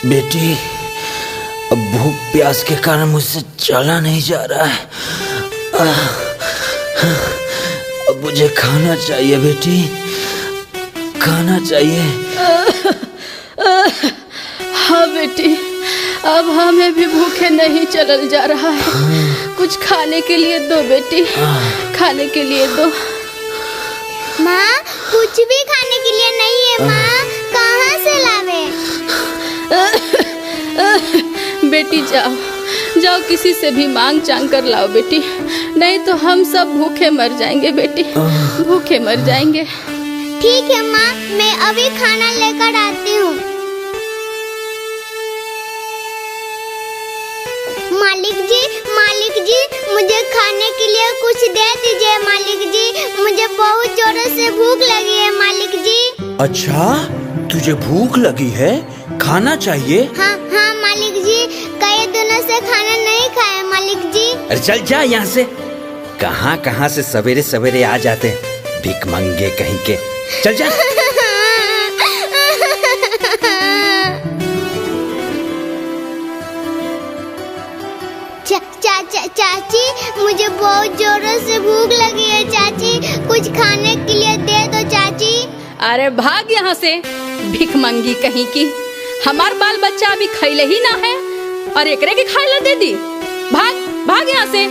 बेटी, अब भूख प्यास के कारण मुझसे चला नहीं जा रहा है। अब मुझे खाना चाहिए बेटी, खाना चाहिए। हाँ बेटी, अब हमें भी भूखे नहीं चलल जा रहा है। कुछ खाने के लिए दो बेटी, खाने के लिए दो। माँ, कुछ भी खाने के लिए नहीं है माँ, कहाँ से लावे? बेटी जाओ जाओ, किसी से भी मांग चांग कर लाओ बेटी, नहीं तो हम सब भूखे मर जाएंगे बेटी, भूखे मर जाएंगे। ठीक है माँ, मैं अभी खाना लेकर आती हूँ। मालिक जी, मुझे खाने के लिए कुछ दे दीजिए मालिक जी, मुझे बहुत जोरों से भूख लगी है मालिक जी। अच्छा, तुझे भूख लगी है, खाना चाहिए? हाँ मालिक जी, कई दिनों से खाना नहीं खाया मालिक जी। अरे चल जा यहाँ से, कहाँ कहाँ से सवेरे सवेरे आ जाते हैं भीख मंगे कहीं के। चल जा। चाची, मुझे बहुत जोरों से भूख लगी है चाची, कुछ खाने के लिए दे दो चाची। अरे भाग यहाँ से भीख मंगी कहीं की, हमार बाल बच्चा अभी खैले ही ना है और एकरे के खाइला दे दी। भाग भाग यहाँ से।